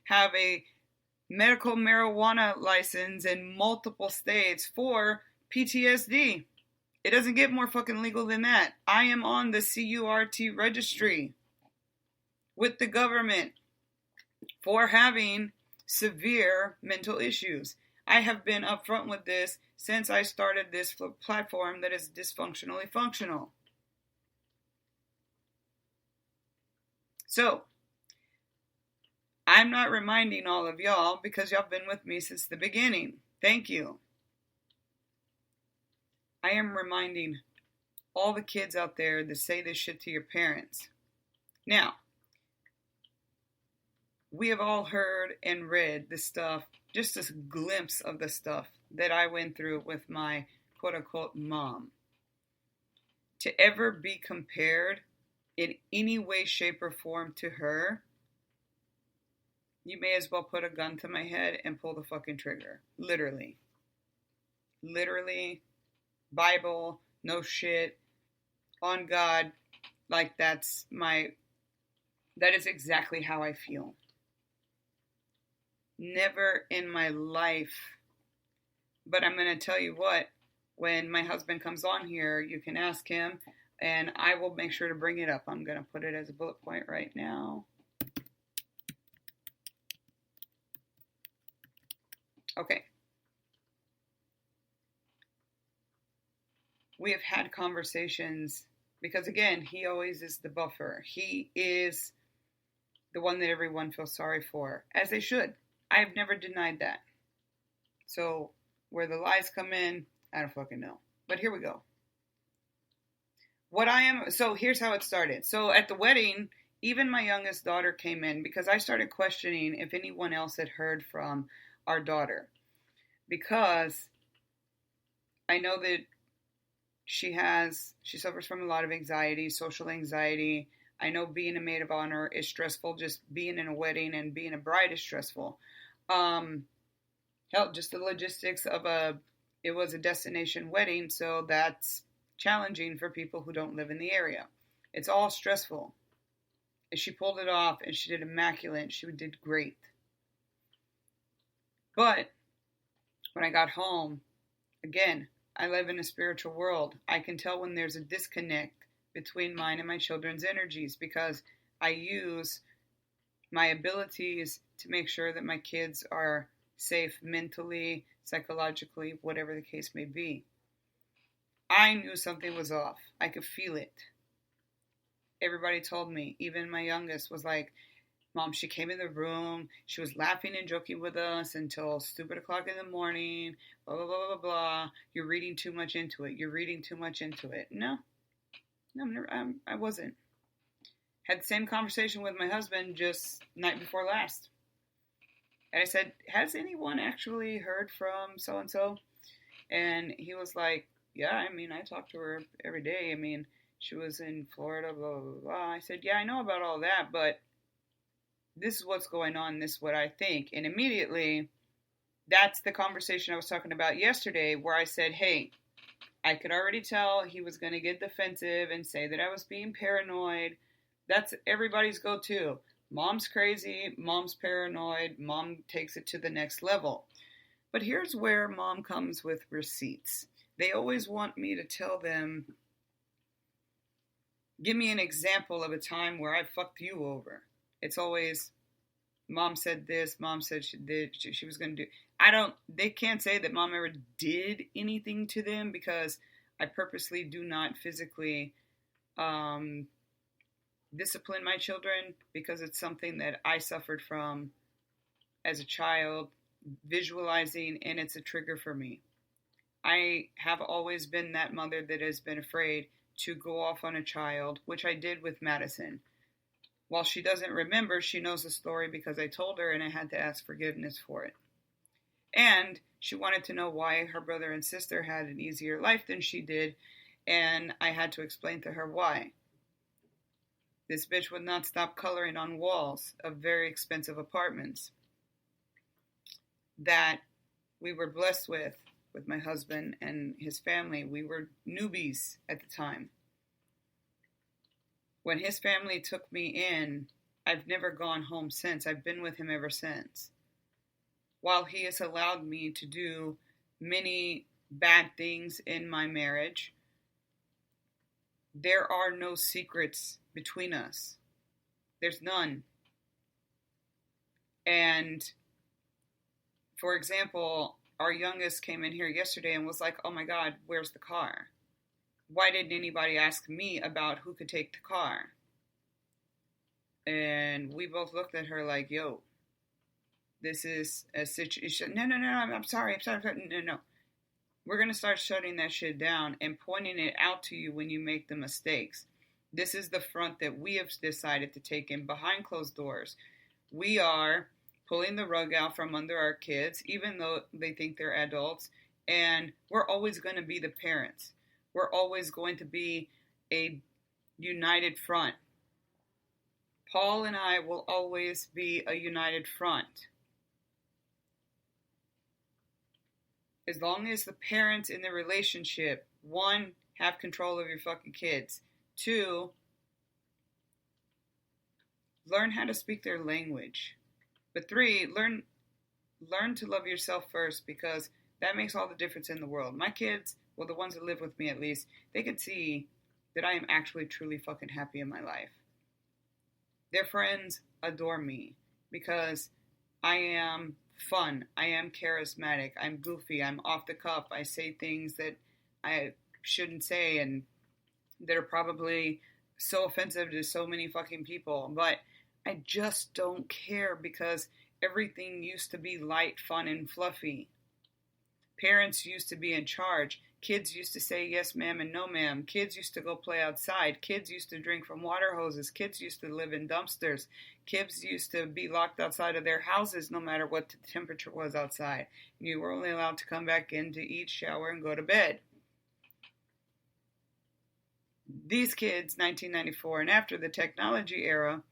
have a medical marijuana license in multiple states for PTSD. It doesn't get more fucking legal than that. I am on the CURT registry with the government for having severe mental issues. I have been upfront with this since I started this platform that is dysfunctionally functional. So, I'm not reminding all of y'all because y'all been with me since the beginning. Thank you. I am reminding all the kids out there that say this shit to your parents. Now, we have all heard and read this stuff, just a glimpse of the stuff that I went through with my quote-unquote mom. To ever be compared in any way, shape, or form to her, you may as well put a gun to my head and pull the fucking trigger. Literally. Literally. Bible, no shit, on God, like that is exactly how I feel. Never in my life, but I'm going to tell you what, when my husband comes on here, you can ask him, and I will make sure to bring it up. I'm going to put it as a bullet point right now. Okay. We have had conversations because, again, he always is the buffer. He is the one that everyone feels sorry for, as they should. I have never denied that. So where the lies come in, I don't fucking know. But here we go. So here's how it started. So at the wedding, even my youngest daughter came in because I started questioning if anyone else had heard from our daughter. Because I know that she suffers from a lot of anxiety, social anxiety. I know being a maid of honor is stressful. Just being in a wedding and being a bride is stressful. Hell, just the logistics of it was a destination wedding, so that's challenging for people who don't live in the area. It's all stressful. And she pulled it off, and she did immaculate. She did great. But when I got home, again, I live in a spiritual world. I can tell when there's a disconnect between mine and my children's energies because I use my abilities to make sure that my kids are safe mentally, psychologically, whatever the case may be. I knew something was off. I could feel it. Everybody told me. Even my youngest was like, Mom, she came in the room. She was laughing and joking with us until stupid o'clock in the morning. Blah, blah, blah, blah, blah. You're reading too much into it. You're reading too much into it. No, I wasn't. Had the same conversation with my husband just night before last. And I said, has anyone actually heard from so-and-so? And he was like, yeah, I mean, I talk to her every day. I mean, she was in Florida, blah, blah, blah, blah. I said, yeah, I know about all that, but this is what's going on. This is what I think. And immediately, that's the conversation I was talking about yesterday where I said, hey, I could already tell he was going to get defensive and say that I was being paranoid. That's everybody's go-to. Mom's crazy. Mom's paranoid. Mom takes it to the next level. But here's where mom comes with receipts. They always want me to tell them, give me an example of a time where I fucked you over. It's always, Mom said this, Mom said she was going to do. They can't say that Mom ever did anything to them because I purposely do not physically discipline my children because it's something that I suffered from as a child, visualizing, and it's a trigger for me. I have always been that mother that has been afraid to go off on a child, which I did with Madison. While she doesn't remember, she knows the story because I told her and I had to ask forgiveness for it. And she wanted to know why her brother and sister had an easier life than she did, and I had to explain to her why. This bitch would not stop coloring on walls of very expensive apartments that we were blessed with my husband and his family. We were newbies at the time. When his family took me in, I've never gone home since. I've been with him ever since. While he has allowed me to do many bad things in my marriage, there are no secrets between us. There's none. And for example, our youngest came in here yesterday and was like, oh my God, where's the car? Why didn't anybody ask me about who could take the car? And we both looked at her like, yo, this is a situation. No, I'm sorry. No. We're going to start shutting that shit down and pointing it out to you when you make the mistakes. This is the front that we have decided to take in behind closed doors. We are pulling the rug out from under our kids, even though they think they're adults, and we're always going to be the parents. We're always going to be a united front. Paul and I will always be a united front. As long as the parents in the relationship, 1, have control of your fucking kids. 2, learn how to speak their language. But 3, learn to love yourself first, because that makes all the difference in the world. My kids, well, the ones that live with me at least, they can see that I am actually truly fucking happy in my life. Their friends adore me because I am fun. I am charismatic. I'm goofy. I'm off the cuff. I say things that I shouldn't say and that are probably so offensive to so many fucking people. But I just don't care because everything used to be light, fun, and fluffy. Parents used to be in charge. Kids used to say yes ma'am and no ma'am. Kids used to go play outside. Kids used to drink from water hoses. Kids used to live in dumpsters. Kids used to be locked outside of their houses no matter what the temperature was outside. You were only allowed to come back in to eat, shower, and go to bed. These kids, 1994 and after, the technology era,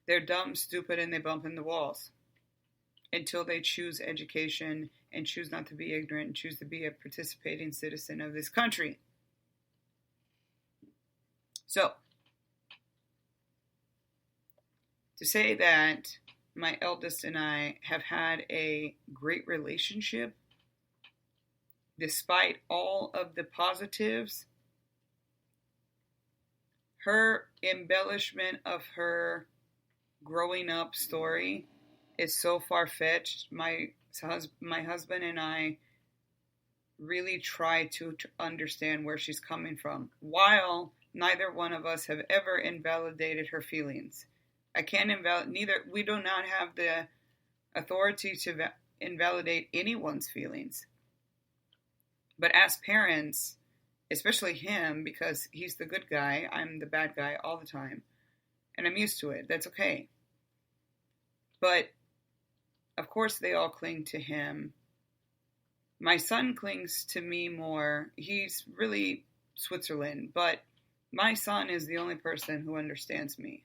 they're dumb, stupid, and they bump into walls until they choose education and choose not to be ignorant and choose to be a participating citizen of this country. So, to say that my eldest and I have had a great relationship, despite all of the positives, her embellishment of her growing up story is so far-fetched. My husband and I really try to understand where she's coming from, while neither one of us have ever invalidated her feelings. I can't we do not have the authority to invalidate anyone's feelings. But as parents, especially him, because he's the good guy, I'm the bad guy all the time, and I'm used to it. That's okay. But of course, they all cling to him. My son clings to me more. He's really Switzerland, but my son is the only person who understands me,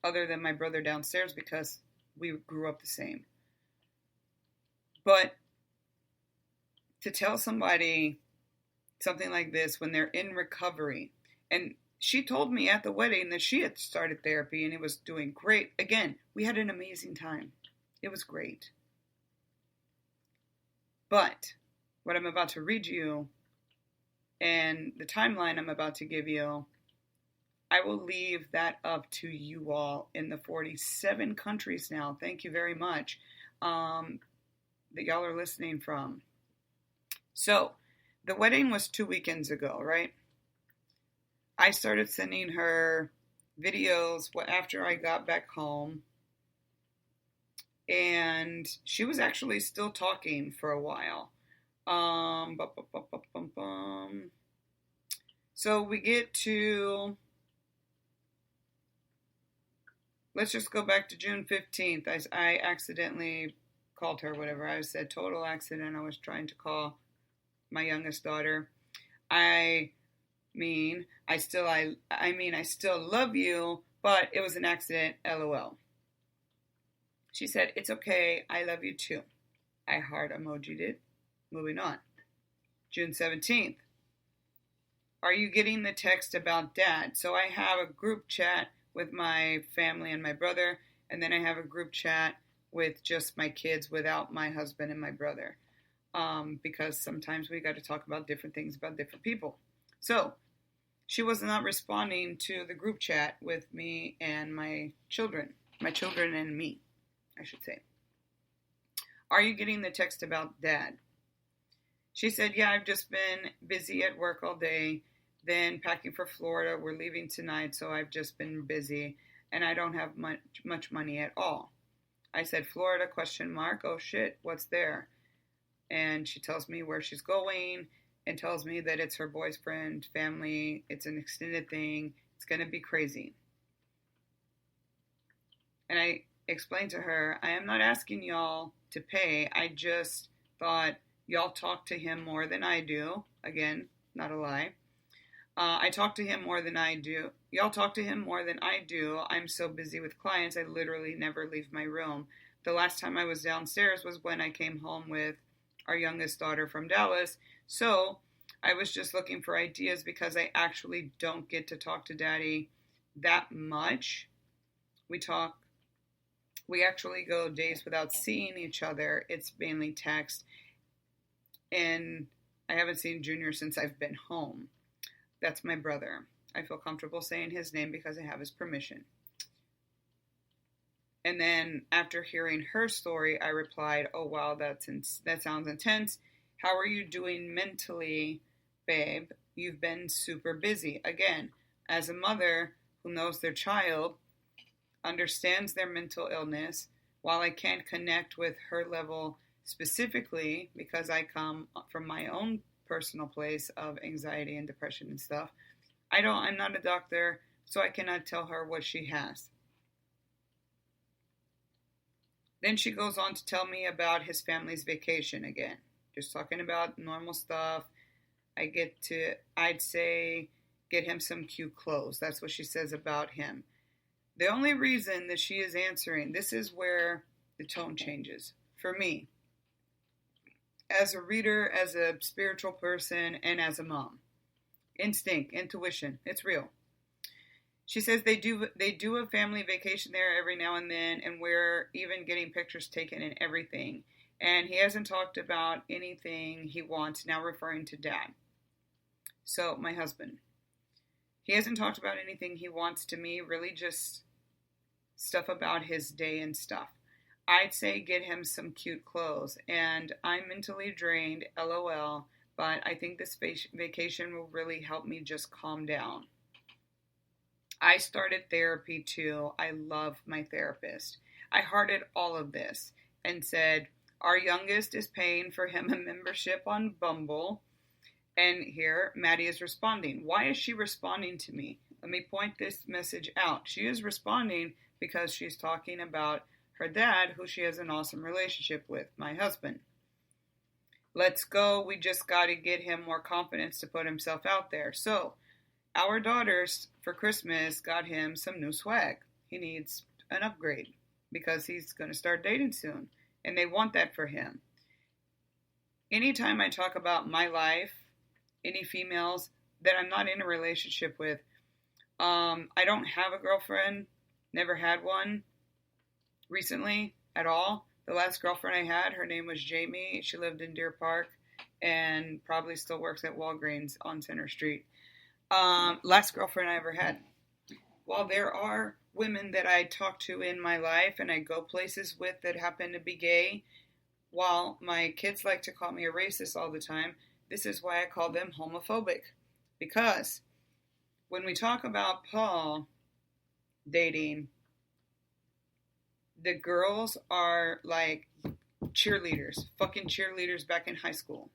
other than my brother downstairs, because we grew up the same. But to tell somebody something like this when they're in recovery, and she told me at the wedding that she had started therapy and it was doing great. Again, we had an amazing time. It was great. But what I'm about to read you and the timeline I'm about to give you, I will leave that up to you all in the 47 countries now. Thank you very much that y'all are listening from. So, the wedding was 2 weekends ago, right? I started sending her videos after I got back home. And she was actually still talking for a while. So we get to, let's just go back to June 15th. I accidentally called her, whatever. I said total accident. I was trying to call my youngest daughter. I still love you, but it was an accident, LOL. She said, it's okay, I love you too. I heart emoji'd it. Moving on. June 17th. Are you getting the text about Dad? So I have a group chat with my family and my brother, and then I have a group chat with just my kids without my husband and my brother. Because sometimes we got to talk about different things about different people. So she was not responding to the group chat with me and my children and me, I should say. Are you getting the text about Dad? She said, yeah, I've just been busy at work all day, then packing for Florida. We're leaving tonight, so I've just been busy, and I don't have much money at all. I said, Florida, ? Oh, shit, what's there? And she tells me where she's going and tells me that it's her boyfriend, family, it's an extended thing, it's going to be crazy. And I explained to her, I am not asking y'all to pay. I just thought y'all talk to him more than I do. Again, not a lie. I talk to him more than I do. Y'all talk to him more than I do. I'm so busy with clients, I literally never leave my room. The last time I was downstairs was when I came home with our youngest daughter from Dallas. So I was just looking for ideas because I actually don't get to talk to Daddy that much. We actually go days without seeing each other. It's mainly text. And I haven't seen Junior since I've been home. That's my brother. I feel comfortable saying his name because I have his permission. And then after hearing her story, I replied, oh, wow, that sounds intense. How are you doing mentally, babe? You've been super busy. Again, as a mother who knows their child, understands their mental illness, while I can't connect with her level specifically because I come from my own personal place of anxiety and depression and stuff, I'm not a doctor, so I cannot tell her what she has. Then she goes on to tell me about his family's vacation again. Just talking about normal stuff. I'd say, get him some cute clothes. That's what she says about him. The only reason that she is answering, this is where the tone changes. For me, as a reader, as a spiritual person, and as a mom. Instinct, intuition, it's real. She says they do a family vacation there every now and then, and we're even getting pictures taken and everything. And he hasn't talked about anything he wants, now referring to Dad. So, my husband. He hasn't talked about anything he wants to me, really just stuff about his day and stuff. I'd say get him some cute clothes, and I'm mentally drained, LOL, but I think this vacation will really help me just calm down. I started therapy too. I love my therapist. I hearted all of this and said, our youngest is paying for him a membership on Bumble. And here, Maddie is responding. Why is she responding to me? Let me point this message out. She is responding because she's talking about her dad, who she has an awesome relationship with, my husband. Let's go. We just got to get him more confidence to put himself out there. So, our daughters, for Christmas, got him some new swag. He needs an upgrade because he's going to start dating soon, and they want that for him. Anytime I talk about my life, any females that I'm not in a relationship with, I don't have a girlfriend, never had one recently at all. The last girlfriend I had, her name was Jamie. She lived in Deer Park and probably still works at Walgreens on Center Street. Last girlfriend I ever had. While there are women that I talk to in my life and I go places with that happen to be gay, while my kids like to call me a racist all the time, this is why I call them homophobic. Because when we talk about Paul dating, the girls are like cheerleaders, fucking cheerleaders back in high school.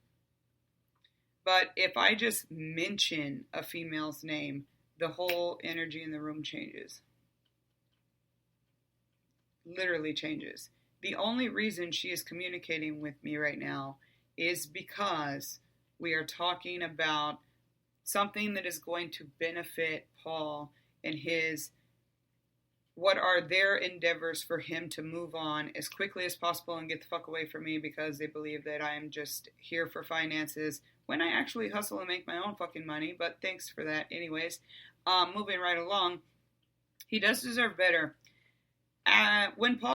But if I just mention a female's name, the whole energy in the room changes. Literally changes. The only reason she is communicating with me right now is because we are talking about something that is going to benefit Paul and what are their endeavors for him to move on as quickly as possible and get the fuck away from me because they believe that I am just here for finances when I actually hustle and make my own fucking money, but thanks for that anyways. Moving right along, He does deserve better. When Paul